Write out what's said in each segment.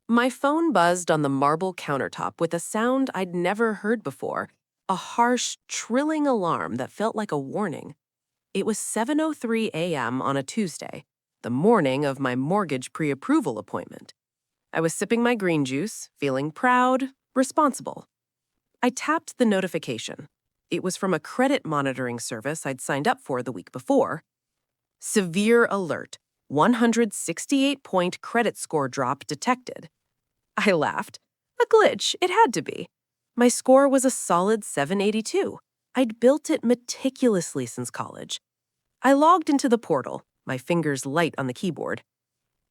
My phone buzzed on the marble countertop with a sound I'd never heard before, a harsh, trilling alarm that felt like a warning. It was 7:03 a.m. on a Tuesday, the morning of my mortgage pre-approval appointment. I was sipping my green juice, feeling proud, responsible. I tapped the notification. It was from a credit monitoring service I'd signed up for the week before. Severe alert, 168-point credit score drop detected. I laughed. A glitch, it had to be. My score was a solid 782. I'd built it meticulously since college. I logged into the portal, my fingers light on the keyboard.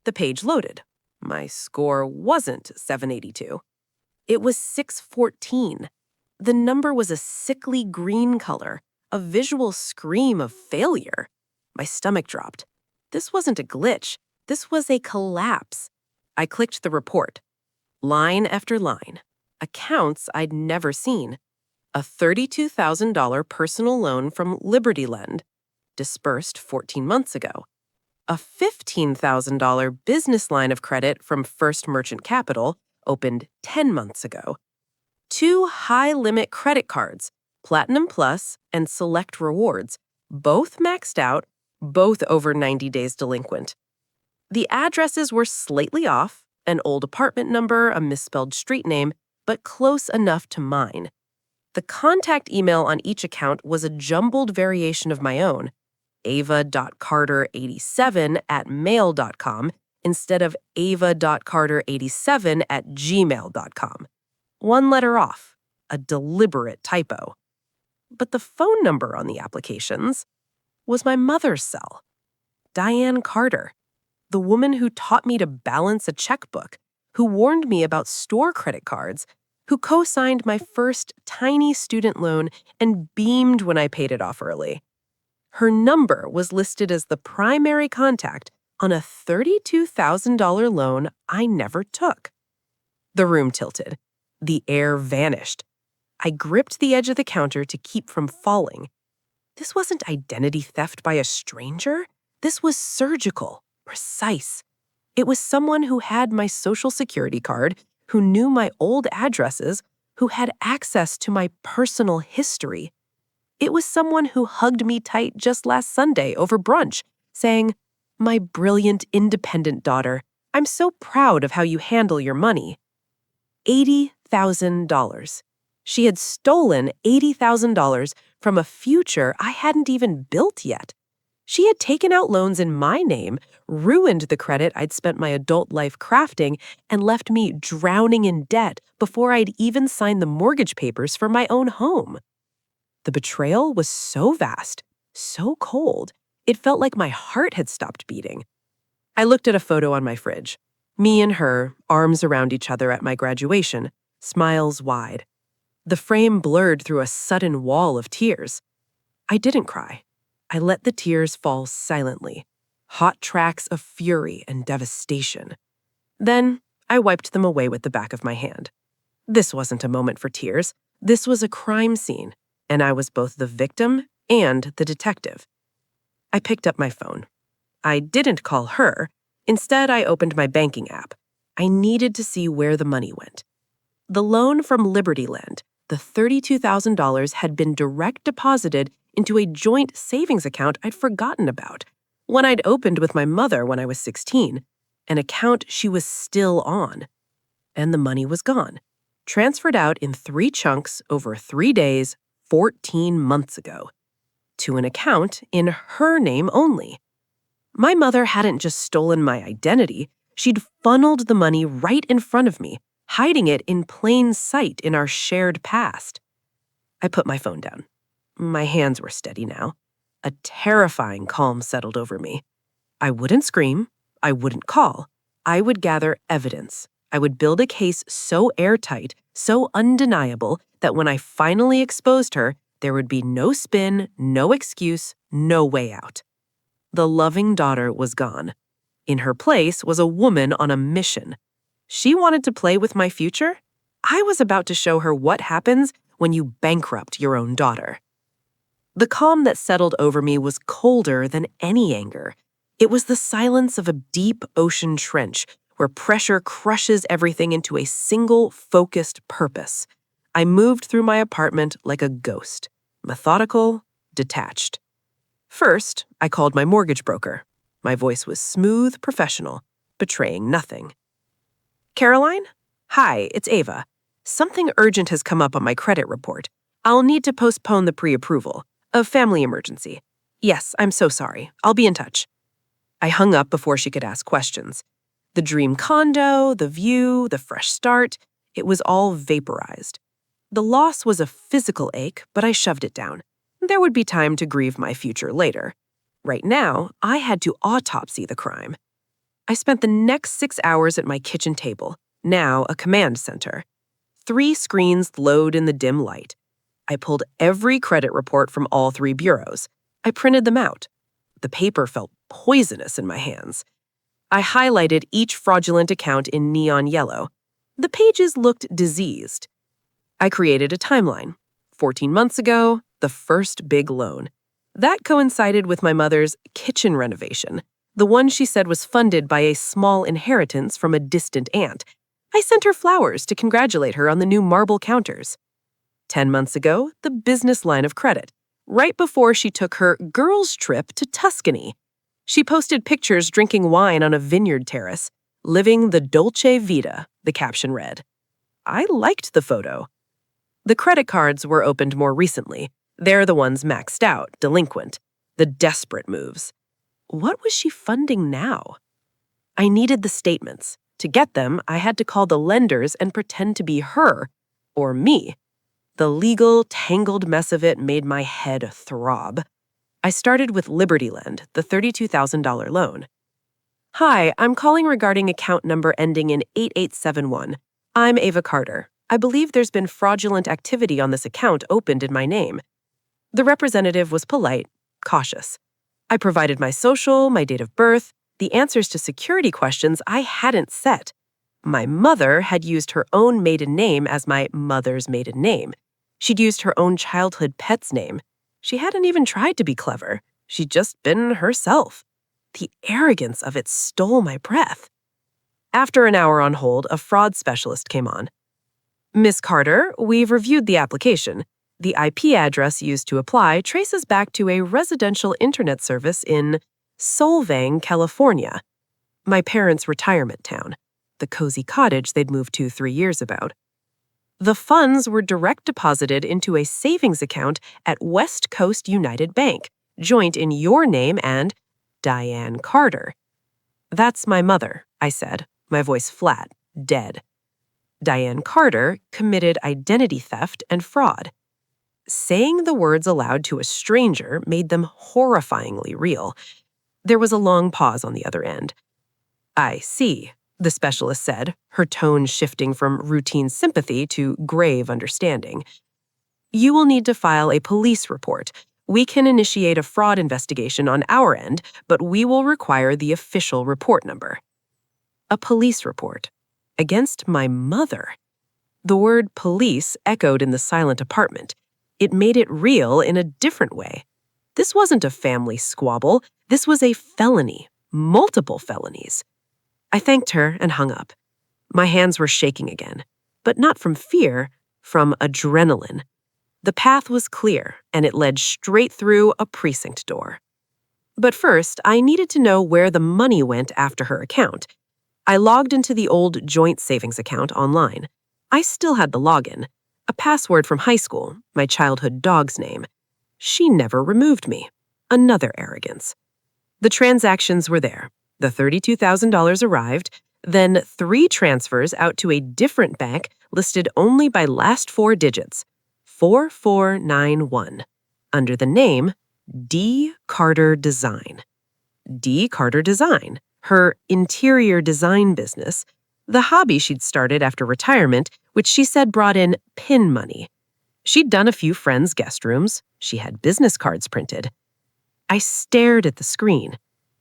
The page loaded. My score wasn't 782. It was 614. The number was a sickly green color, a visual scream of failure. My stomach dropped. This wasn't a glitch. This was a collapse. I clicked the report. Line after line. Accounts I'd never seen. A $32,000 personal loan from Liberty Lend, dispersed 14 months ago. A $15,000 business line of credit from First Merchant Capital, opened 10 months ago. 2 high-limit credit cards, Platinum Plus and Select Rewards, both maxed out, both over 90 days delinquent. The addresses were slightly off, an old apartment number, a misspelled street name, but close enough to mine. The contact email on each account was a jumbled variation of my own, ava.carter87@mail.com instead of ava.carter87@gmail.com. One letter off, a deliberate typo. But the phone number on the applications was my mother's cell. Diane Carter, the woman who taught me to balance a checkbook, who warned me about store credit cards, who co-signed my first tiny student loan and beamed when I paid it off early. Her number was listed as the primary contact on a $32,000 loan I never took. The room tilted. The air vanished. I gripped the edge of the counter to keep from falling. This wasn't identity theft by a stranger. This was surgical, precise. It was someone who had my social security card, who knew my old addresses, who had access to my personal history. It was someone who hugged me tight just last Sunday over brunch, saying, "My brilliant, independent daughter, I'm so proud of how you handle your money." $80,000. She had stolen $80,000 from a future I hadn't even built yet. She had taken out loans in my name, ruined the credit I'd spent my adult life crafting, and left me drowning in debt before I'd even signed the mortgage papers for my own home. The betrayal was so vast, so cold, it felt like my heart had stopped beating. I looked at a photo on my fridge. Me and her, arms around each other at my graduation, smiles wide. The frame blurred through a sudden wall of tears. I didn't cry. I let the tears fall silently, hot tracks of fury and devastation. Then I wiped them away with the back of my hand. This wasn't a moment for tears. This was a crime scene, and I was both the victim and the detective. I picked up my phone. I didn't call her. Instead, I opened my banking app. I needed to see where the money went. The loan from Liberty Lend, the $32,000, had been direct deposited into a joint savings account I'd forgotten about, one I'd opened with my mother when I was 16, an account she was still on. And the money was gone, transferred out in 3 chunks over 3 days, 14 months ago, to an account in her name only. My mother hadn't just stolen my identity, she'd funneled the money right in front of me, hiding it in plain sight in our shared past. I put my phone down. My hands were steady now. A terrifying calm settled over me. I wouldn't scream. I wouldn't call. I would gather evidence. I would build a case so airtight, so undeniable, that when I finally exposed her, there would be no spin, no excuse, no way out. The loving daughter was gone. In her place was a woman on a mission. She wanted to play with my future? I was about to show her what happens when you bankrupt your own daughter. The calm that settled over me was colder than any anger. It was the silence of a deep ocean trench where pressure crushes everything into a single, focused purpose. I moved through my apartment like a ghost, methodical, detached. First, I called my mortgage broker. My voice was smooth, professional, betraying nothing. Caroline? Hi, it's Ava. Something urgent has come up on my credit report. I'll need to postpone the pre-approval. A family emergency. Yes, I'm so sorry. I'll be in touch. I hung up before she could ask questions. The dream condo, the view, the fresh start, it was all vaporized. The loss was a physical ache, but I shoved it down. There would be time to grieve my future later. Right now, I had to autopsy the crime. I spent the next 6 hours at my kitchen table, now a command center. 3 screens glowed in the dim light. I pulled every credit report from all 3 bureaus. I printed them out. The paper felt poisonous in my hands. I highlighted each fraudulent account in neon yellow. The pages looked diseased. I created a timeline. 14 months ago, the first big loan. That coincided with my mother's kitchen renovation, the one she said was funded by a small inheritance from a distant aunt. I sent her flowers to congratulate her on the new marble counters. 10 months ago, the business line of credit, right before she took her girls' trip to Tuscany. She posted pictures drinking wine on a vineyard terrace, living the Dolce Vita, the caption read. I liked the photo. The credit cards were opened more recently. They're the ones maxed out, delinquent, the desperate moves. What was she funding now? I needed the statements. To get them, I had to call the lenders and pretend to be her, or me. The legal, tangled mess of it made my head throb. I started with LibertyLend, the $32,000 loan. Hi, I'm calling regarding account number ending in 8871. I'm Ava Carter. I believe there's been fraudulent activity on this account opened in my name. The representative was polite, cautious. I provided my social, my date of birth, the answers to security questions I hadn't set. My mother had used her own maiden name as my mother's maiden name. She'd used her own childhood pet's name. She hadn't even tried to be clever. She'd just been herself. The arrogance of it stole my breath. After an hour on hold, a fraud specialist came on. Miss Carter, we've reviewed the application. The IP address used to apply traces back to a residential internet service in Solvang, California, my parents' retirement town, the cozy cottage they'd moved to 3 years about. The funds were direct deposited into a savings account at West Coast United Bank, joint in your name and Diane Carter. That's my mother, I said, my voice flat, dead. Diane Carter committed identity theft and fraud. Saying the words aloud to a stranger made them horrifyingly real. There was a long pause on the other end. I see, the specialist said, her tone shifting from routine sympathy to grave understanding. You will need to file a police report. We can initiate a fraud investigation on our end, but we will require the official report number. A police report. Against my mother. The word police echoed in the silent apartment. It made it real in a different way. This wasn't a family squabble. This was a felony. Multiple felonies. I thanked her and hung up. My hands were shaking again, but not from fear, from adrenaline. The path was clear, and it led straight through a precinct door. But first, I needed to know where the money went after her account. I logged into the old joint savings account online. I still had the login, a password from high school, my childhood dog's name. She never removed me. Another arrogance. The transactions were there. The $32,000 arrived, then 3 transfers out to a different bank listed only by last 4 digits, 4491, under the name D. Carter Design. D. Carter Design, her interior design business, the hobby she'd started after retirement, which she said brought in pin money. She'd done a few friends' guest rooms. She had business cards printed. I stared at the screen.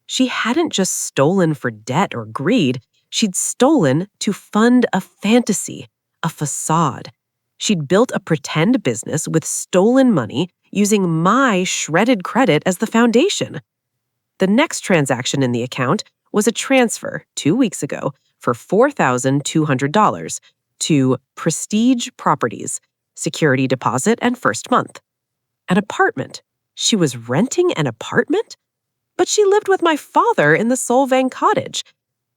She hadn't just stolen for debt or greed. She'd stolen to fund a fantasy, a facade. She'd built a pretend business with stolen money using my shredded credit as the foundation. The next transaction in the account was a transfer 2 weeks ago for $4,200 to Prestige Properties, security deposit and first month. An apartment. She was renting an apartment? But she lived with my father in the Solvang cottage.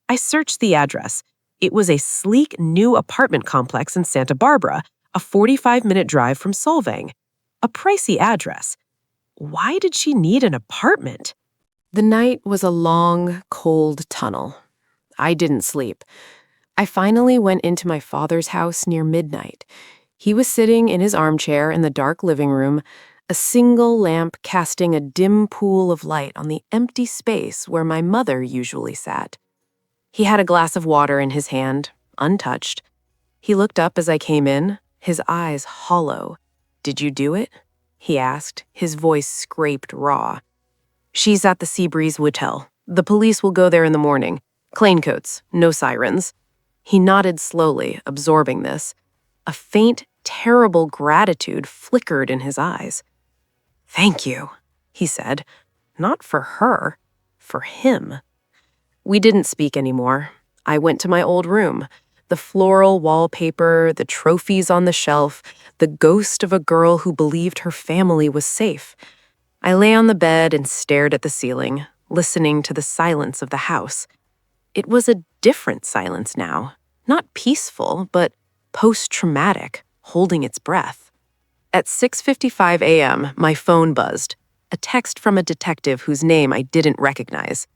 I searched the address. It was a sleek new apartment complex in Santa Barbara, a 45-minute drive from Solvang. A pricey address. Why did she need an apartment? The night was a long, cold tunnel. I didn't sleep. I finally went into my father's house near midnight. He was sitting in his armchair in the dark living room, a single lamp casting a dim pool of light on the empty space where my mother usually sat. He had a glass of water in his hand, untouched. He looked up as I came in, his eyes hollow. "Did you do it?" he asked, his voice scraped raw. "She's at the Seabreeze Motel. The police will go there in the morning. Plaincoats, no sirens." He nodded slowly, absorbing this. A faint, terrible gratitude flickered in his eyes. "Thank you," he said. Not for her, for him. We didn't speak anymore. I went to my old room. The floral wallpaper, the trophies on the shelf, the ghost of a girl who believed her family was safe. I lay on the bed and stared at the ceiling, listening to the silence of the house. It was a different silence now, not peaceful, but post-traumatic, holding its breath. At 6:55 a.m., my phone buzzed, a text from a detective whose name I didn't recognize.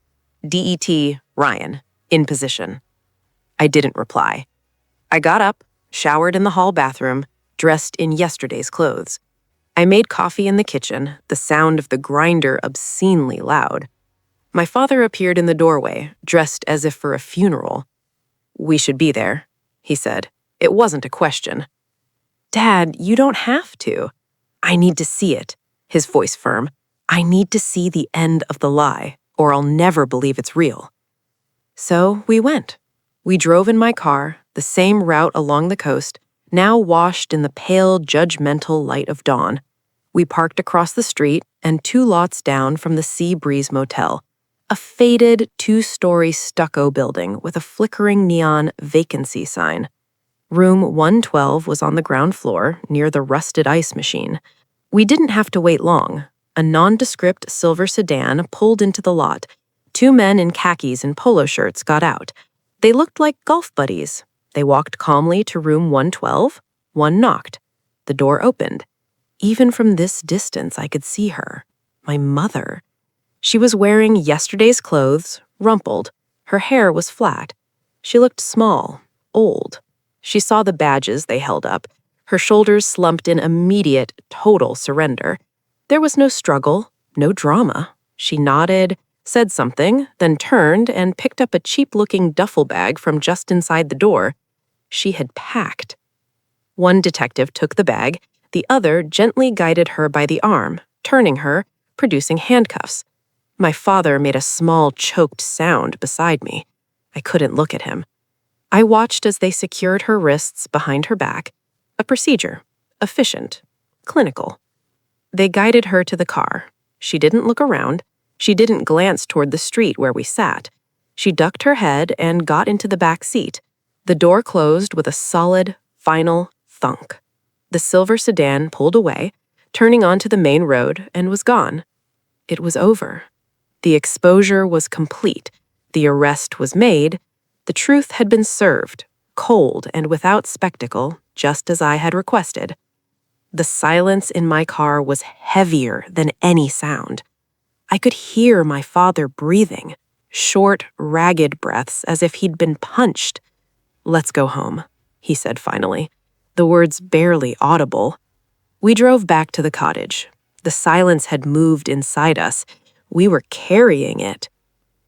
DET, Ryan, in position. I didn't reply. I got up, showered in the hall bathroom, dressed in yesterday's clothes. I made coffee in the kitchen, the sound of the grinder obscenely loud. My father appeared in the doorway, dressed as if for a funeral. "We should be there," he said. It wasn't a question. "Dad, you don't have to." "I need to see it," his voice firm. "I need to see the end of the lie, or I'll never believe it's real." So we went. We drove in my car, the same route along the coast, now washed in the pale, judgmental light of dawn. We parked across the street and 2 lots down from the Sea Breeze Motel, a faded 2-story stucco building with a flickering neon vacancy sign. Room 112 was on the ground floor, near the rusted ice machine. We didn't have to wait long. A nondescript silver sedan pulled into the lot. 2 men in khakis and polo shirts got out. They looked like golf buddies. They walked calmly to room 112. One knocked. The door opened. Even from this distance, I could see her. My mother. She was wearing yesterday's clothes, rumpled. Her hair was flat. She looked small, old. She saw the badges they held up. Her shoulders slumped in immediate, total surrender. There was no struggle, no drama. She nodded, said something, then turned and picked up a cheap-looking duffel bag from just inside the door. She had packed. One detective took the bag. The other gently guided her by the arm, turning her, producing handcuffs. My father made a small, choked sound beside me. I couldn't look at him. I watched as they secured her wrists behind her back. A procedure. Efficient. Clinical. They guided her to the car. She didn't look around. She didn't glance toward the street where we sat. She ducked her head and got into the back seat. The door closed with a solid, final thunk. The silver sedan pulled away, turning onto the main road, and was gone. It was over. The exposure was complete. The arrest was made. The truth had been served, cold and without spectacle, just as I had requested. The silence in my car was heavier than any sound. I could hear my father breathing, short, ragged breaths as if he'd been punched. "Let's go home," he said finally, the words barely audible. We drove back to the cottage. The silence had moved inside us. We were carrying it.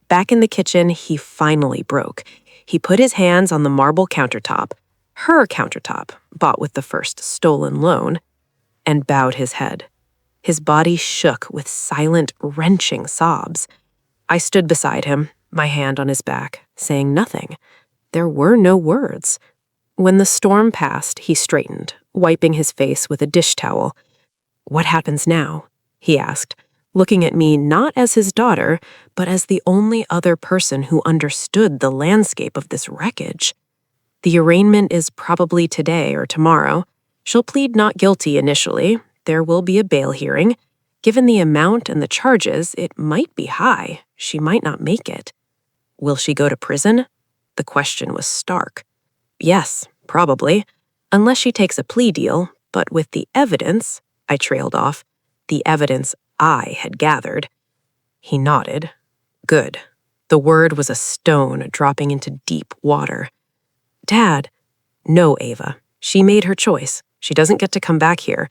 Back in the kitchen, he finally broke. He put his hands on the marble countertop, her countertop, bought with the first stolen loan, and bowed his head. His body shook with silent, wrenching sobs. I stood beside him, my hand on his back, saying nothing. There were no words. When the storm passed, he straightened, wiping his face with a dish towel. "What happens now?" he asked, looking at me not as his daughter, but as the only other person who understood the landscape of this wreckage. The arraignment is probably today or tomorrow. She'll plead not guilty initially. There will be a bail hearing. Given the amount and the charges, it might be high. She might not make it. Will she go to prison? The question was stark. Yes, probably. Unless she takes a plea deal, but with the evidence, I trailed off, the evidence I had gathered. He nodded. Good. The word was a stone dropping into deep water. Dad. No, Ava. She made her choice. She doesn't get to come back here.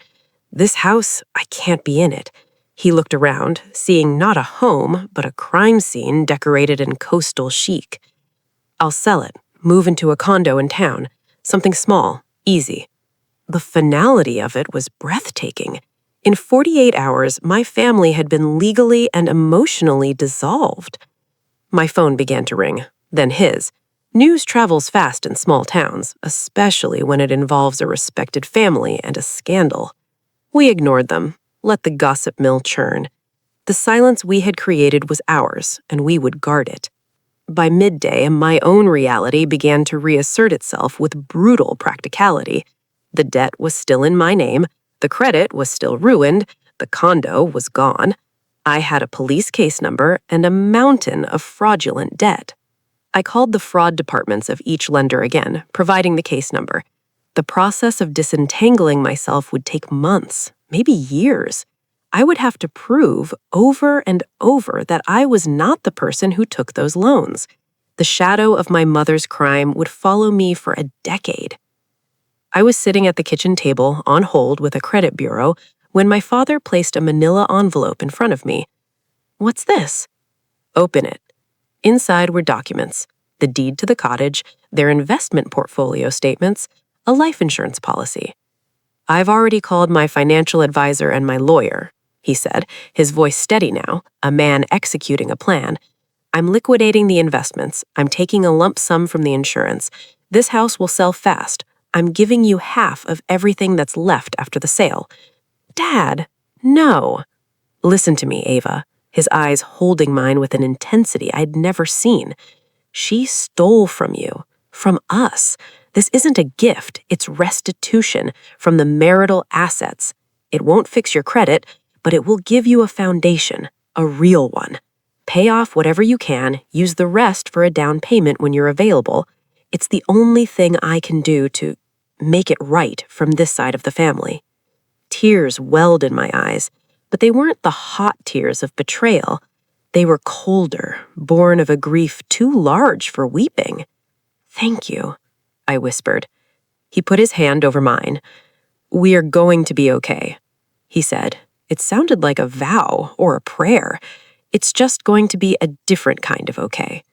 This house, I can't be in it. He looked around, seeing not a home, but a crime scene decorated in coastal chic. I'll sell it, move into a condo in town, something small, easy. The finality of it was breathtaking. In 48 hours, my family had been legally and emotionally dissolved. My phone began to ring, then his. News travels fast in small towns, especially when it involves a respected family and a scandal. We ignored them, let the gossip mill churn. The silence we had created was ours, and we would guard it. By midday, my own reality began to reassert itself with brutal practicality. The debt was still in my name, the credit was still ruined, the condo was gone. I had a police case number and a mountain of fraudulent debt. I called the fraud departments of each lender again, providing the case number. The process of disentangling myself would take months, maybe years. I would have to prove over and over that I was not the person who took those loans. The shadow of my mother's crime would follow me for a decade. I was sitting at the kitchen table on hold with a credit bureau when my father placed a manila envelope in front of me. What's this? Open it. Inside were documents, the deed to the cottage, their investment portfolio statements, a life insurance policy. I've already called my financial advisor and my lawyer, he said, his voice steady now, a man executing a plan. I'm liquidating the investments. I'm taking a lump sum from the insurance. This house will sell fast. I'm giving you half of everything that's left after the sale. Dad, no. Listen to me, Ava, his eyes holding mine with an intensity I'd never seen. She stole from you, from us. This isn't a gift, it's restitution from the marital assets. It won't fix your credit, but it will give you a foundation, a real one. Pay off whatever you can, use the rest for a down payment when you're available. It's the only thing I can do to make it right from this side of the family. Tears welled in my eyes, but they weren't the hot tears of betrayal. They were colder, born of a grief too large for weeping. Thank you, I whispered. He put his hand over mine. We are going to be okay, he said. It sounded like a vow or a prayer. It's just going to be a different kind of okay.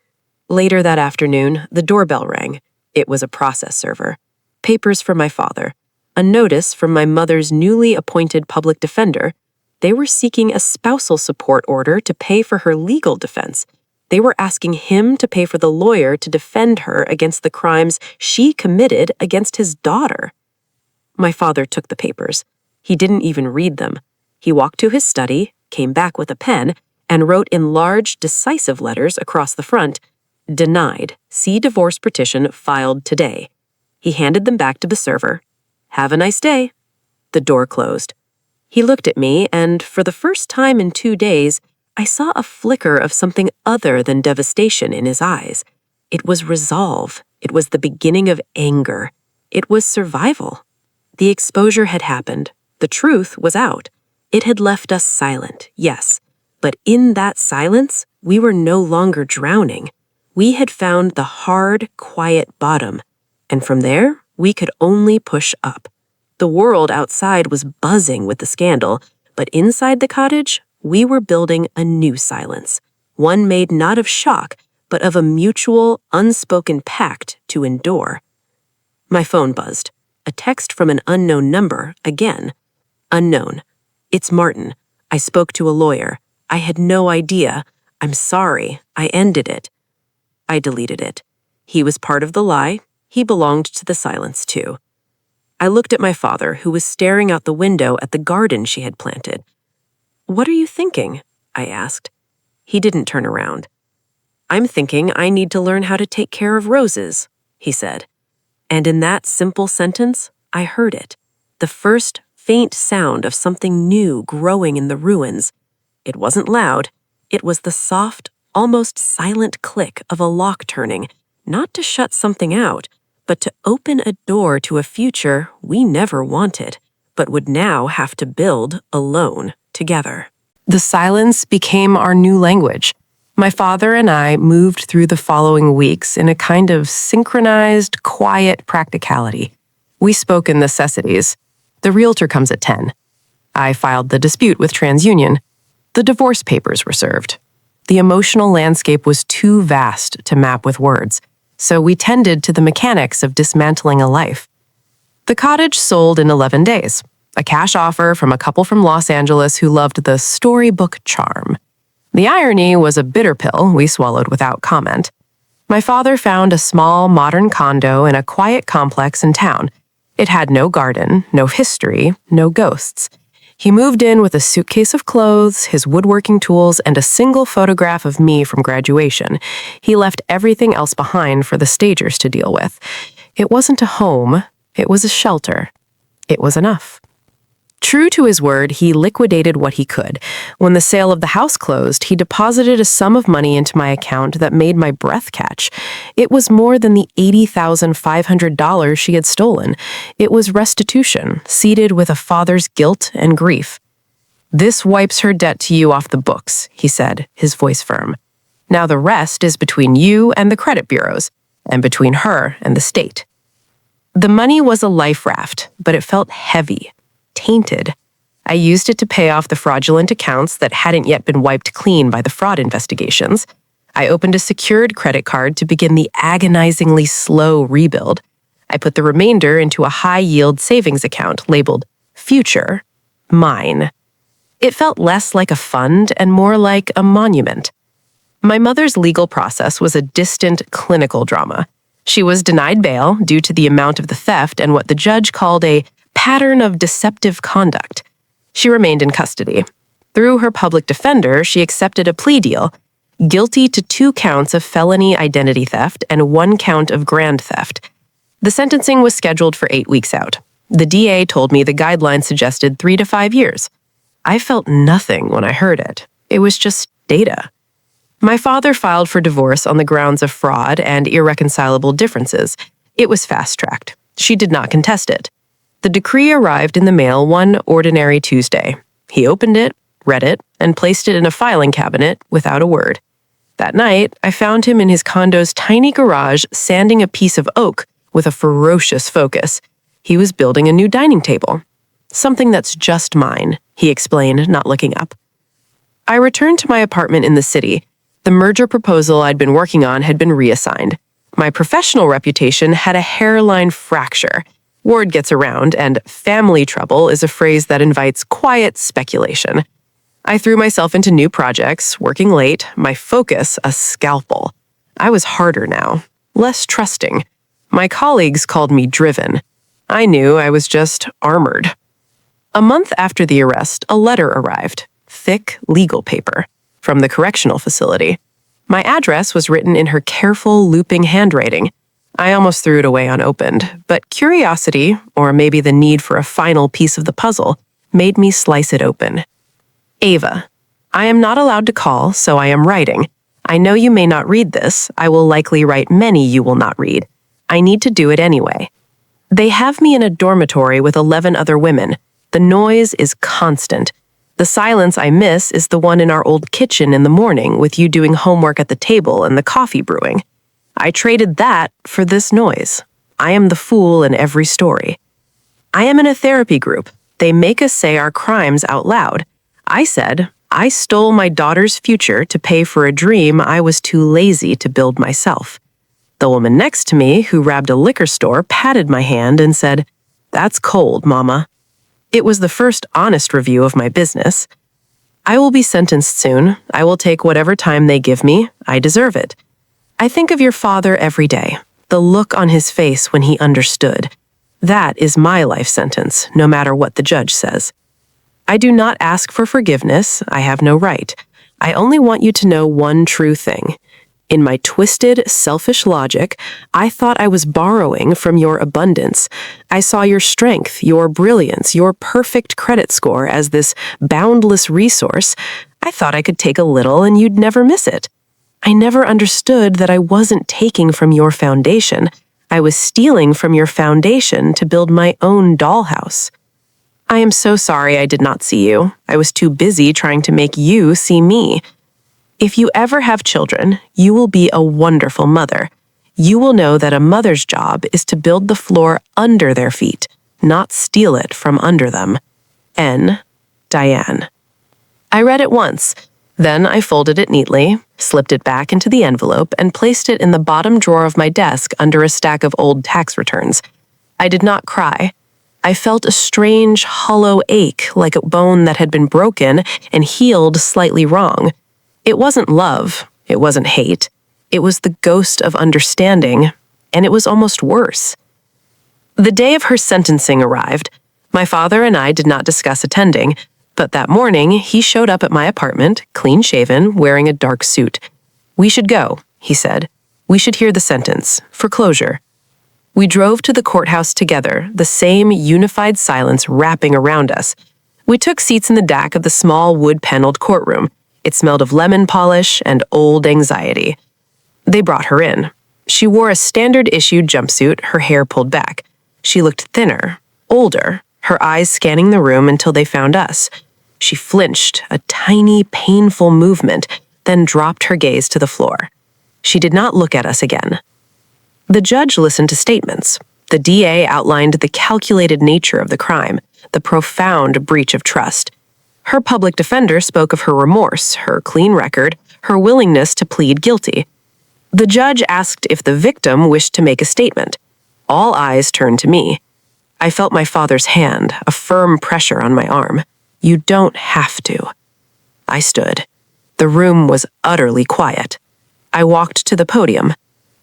Later that afternoon, the doorbell rang. It was a process server. Papers for my father. A notice from my mother's newly appointed public defender. They were seeking a spousal support order to pay for her legal defense. They were asking him to pay for the lawyer to defend her against the crimes she committed against his daughter. My father took the papers. He didn't even read them. He walked to his study, came back with a pen, and wrote in large, decisive letters across the front, "Denied. See divorce petition filed today." He handed them back to the server. "Have a nice day." The door closed. He looked at me, and for the first time in 2 days, I saw a flicker of something other than devastation in his eyes. It was resolve. It was the beginning of anger. It was survival. The exposure had happened. The truth was out. It had left us silent, yes. But in that silence, we were no longer drowning. We had found the hard, quiet bottom. And from there, we could only push up. The world outside was buzzing with the scandal, but inside the cottage, we were building a new silence. One made not of shock, but of a mutual, unspoken pact to endure. My phone buzzed. A text from an unknown number, again. Unknown. It's Martin. I spoke to a lawyer. I had no idea. I'm sorry. I ended it. I deleted it. He was part of the lie. He belonged to the silence, too. I looked at my father, who was staring out the window at the garden she had planted. "What are you thinking?" I asked. He didn't turn around. "I'm thinking I need to learn how to take care of roses," he said. And in that simple sentence, I heard it. The first faint sound of something new growing in the ruins. It wasn't loud. It was the soft, almost silent click of a lock turning, not to shut something out, but to open a door to a future we never wanted, but would now have to build alone, together. The silence became our new language. My father and I moved through the following weeks in a kind of synchronized, quiet practicality. We spoke in necessities. The realtor comes at 10. I filed the dispute with TransUnion. The divorce papers were served. The emotional landscape was too vast to map with words, so we tended to the mechanics of dismantling a life. The cottage sold in 11 days, a cash offer from a couple from Los Angeles who loved the storybook charm. The irony was a bitter pill we swallowed without comment. My father found a small, modern condo in a quiet complex in town. It had no garden, no history, no ghosts. He moved in with a suitcase of clothes, his woodworking tools, and a single photograph of me from graduation. He left everything else behind for the stagers to deal with. It wasn't a home, it was a shelter. It was enough. True to his word, he liquidated what he could. When the sale of the house closed, he deposited a sum of money into my account that made my breath catch. It was more than the $80,500 she had stolen. It was restitution, seeded with a father's guilt and grief. "This wipes her debt to you off the books," he said, his voice firm. "Now the rest is between you and the credit bureaus, and between her and the state." The money was a life raft, but it felt heavy. Tainted. I used it to pay off the fraudulent accounts that hadn't yet been wiped clean by the fraud investigations. I opened a secured credit card to begin the agonizingly slow rebuild. I put the remainder into a high-yield savings account labeled Future, Mine. It felt less like a fund and more like a monument. My mother's legal process was a distant clinical drama. She was denied bail due to the amount of the theft and what the judge called a pattern of deceptive conduct. She remained in custody. Through her public defender, she accepted a plea deal, guilty to 2 counts of felony identity theft and 1 count of grand theft. The sentencing was scheduled for 8 weeks out. The DA told me the guidelines suggested 3 to 5 years. I felt nothing when I heard it. It was just data. My father filed for divorce on the grounds of fraud and irreconcilable differences. It was fast-tracked. She did not contest it. The decree arrived in the mail one ordinary Tuesday. He opened it, read it, and placed it in a filing cabinet without a word. That night, I found him in his condo's tiny garage sanding a piece of oak with a ferocious focus. He was building a new dining table. "Something that's just mine," he explained, not looking up. I returned to my apartment in the city. The merger proposal I'd been working on had been reassigned. My professional reputation had a hairline fracture. Word gets around, and family trouble is a phrase that invites quiet speculation. I threw myself into new projects, working late, my focus a scalpel. I was harder now, less trusting. My colleagues called me driven. I knew I was just armored. A month after the arrest, a letter arrived, thick legal paper, from the correctional facility. My address was written in her careful, looping handwriting. I almost threw it away unopened, but curiosity, or maybe the need for a final piece of the puzzle, made me slice it open. Ava, I am not allowed to call, so I am writing. I know you may not read this. I will likely write many you will not read. I need to do it anyway. They have me in a dormitory with 11 other women. The noise is constant. The silence I miss is the one in our old kitchen in the morning with you doing homework at the table and the coffee brewing. I traded that for this noise. I am the fool in every story. I am in a therapy group. They make us say our crimes out loud. I said, I stole my daughter's future to pay for a dream I was too lazy to build myself. The woman next to me, who robbed a liquor store, patted my hand and said, "That's cold, Mama." It was the first honest review of my business. I will be sentenced soon. I will take whatever time they give me. I deserve it. I think of your father every day, the look on his face when he understood. That is my life sentence, no matter what the judge says. I do not ask for forgiveness. I have no right. I only want you to know one true thing. In my twisted, selfish logic, I thought I was borrowing from your abundance. I saw your strength, your brilliance, your perfect credit score as this boundless resource. I thought I could take a little and you'd never miss it. I never understood that I wasn't taking from your foundation. I was stealing from your foundation to build my own dollhouse. I am so sorry I did not see you. I was too busy trying to make you see me. If you ever have children, you will be a wonderful mother. You will know that a mother's job is to build the floor under their feet, not steal it from under them. N. Diane. I read it once. Then I folded it neatly, slipped it back into the envelope, and placed it in the bottom drawer of my desk under a stack of old tax returns. I did not cry. I felt a strange, hollow ache, like a bone that had been broken and healed slightly wrong. It wasn't love. It wasn't hate. It was the ghost of understanding, and it was almost worse. The day of her sentencing arrived. My father and I did not discuss attending, but that morning he showed up at my apartment, clean-shaven, wearing a dark suit. "We should go," he said. "We should hear the sentence, for closure." We drove to the courthouse together, the same unified silence wrapping around us. We took seats in the back of the small wood-paneled courtroom. It smelled of lemon polish and old anxiety. They brought her in. She wore a standard-issue jumpsuit, her hair pulled back. She looked thinner, older, her eyes scanning the room until they found us. She flinched, a tiny, painful movement, then dropped her gaze to the floor. She did not look at us again. The judge listened to statements. The DA outlined the calculated nature of the crime, the profound breach of trust. Her public defender spoke of her remorse, her clean record, her willingness to plead guilty. The judge asked if the victim wished to make a statement. All eyes turned to me. I felt my father's hand, a firm pressure on my arm. "You don't have to." I stood. The room was utterly quiet. I walked to the podium.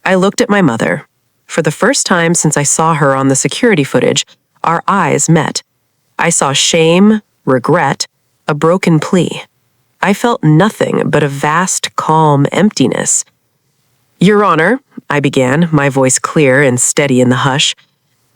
I looked at my mother. For the first time since I saw her on the security footage, our eyes met. I saw shame, regret, a broken plea. I felt nothing but a vast, calm emptiness. "Your Honor," I began, my voice clear and steady in the hush,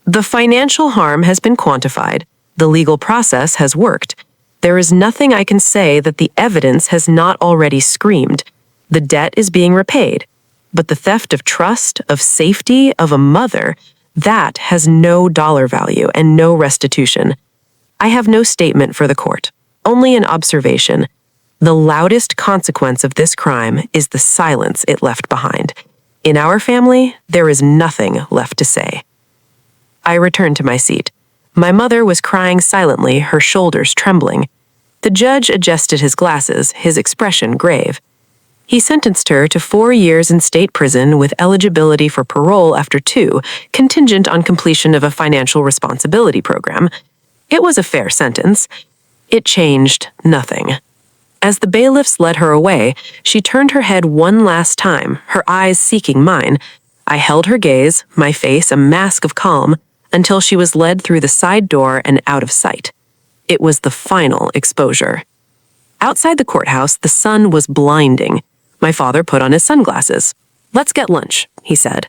"the financial harm has been quantified. The legal process has worked. There is nothing I can say that the evidence has not already screamed. The debt is being repaid. But the theft of trust, of safety, of a mother, that has no dollar value and no restitution. I have no statement for the court, only an observation. The loudest consequence of this crime is the silence it left behind. In our family, there is nothing left to say." I returned to my seat. My mother was crying silently, her shoulders trembling. The judge adjusted his glasses, his expression grave. He sentenced her to 4 years in state prison with eligibility for parole after 2, contingent on completion of a financial responsibility program. It was a fair sentence. It changed nothing. As the bailiffs led her away, she turned her head one last time, her eyes seeking mine. I held her gaze, my face a mask of calm, until she was led through the side door and out of sight. It was the final exposure. Outside the courthouse, the sun was blinding. My father put on his sunglasses. "Let's get lunch," he said.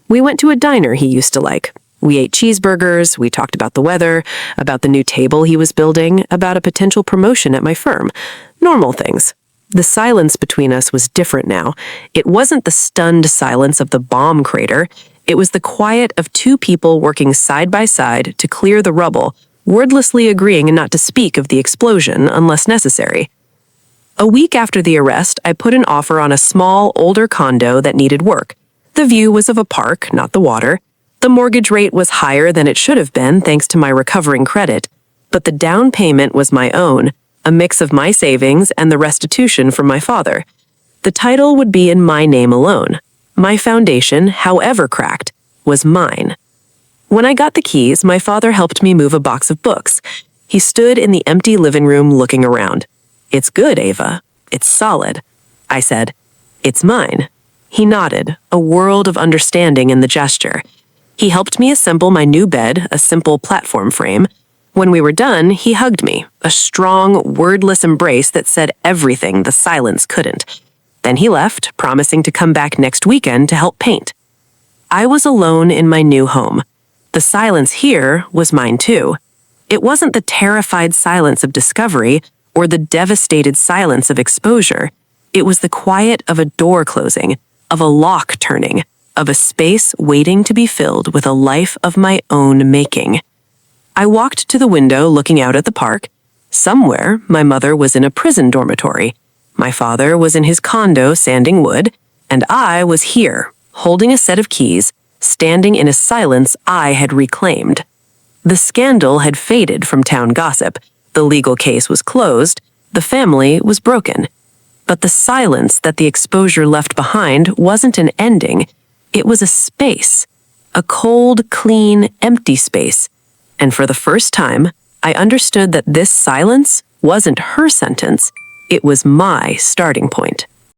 We went to a diner he used to like. We ate cheeseburgers, we talked about the weather, about the new table he was building, about a potential promotion at my firm. Normal things. The silence between us was different now. It wasn't the stunned silence of the bomb crater. It was the quiet of 2 people working side by side to clear the rubble, wordlessly agreeing not to speak of the explosion unless necessary. A week after the arrest, I put an offer on a small, older condo that needed work. The view was of a park, not the water. The mortgage rate was higher than it should have been thanks to my recovering credit, but the down payment was my own, a mix of my savings and the restitution from my father. The title would be in my name alone. My foundation, however cracked, was mine. When I got the keys, my father helped me move a box of books. He stood in the empty living room looking around. "It's good, Ava. It's solid." I said, "It's mine." He nodded, a world of understanding in the gesture. He helped me assemble my new bed, a simple platform frame. When we were done, he hugged me, a strong, wordless embrace that said everything the silence couldn't. Then he left, promising to come back next weekend to help paint. I was alone in my new home. The silence here was mine too. It wasn't the terrified silence of discovery or the devastated silence of exposure. It was the quiet of a door closing, of a lock turning, of a space waiting to be filled with a life of my own making. I walked to the window looking out at the park. Somewhere, my mother was in a prison dormitory. My father was in his condo sanding wood, and I was here, holding a set of keys, standing in a silence I had reclaimed. The scandal had faded from town gossip. The legal case was closed. The family was broken. But the silence that the exposure left behind wasn't an ending. It was a space. A cold, clean, empty space. And for the first time, I understood that this silence wasn't her sentence. It was my starting point.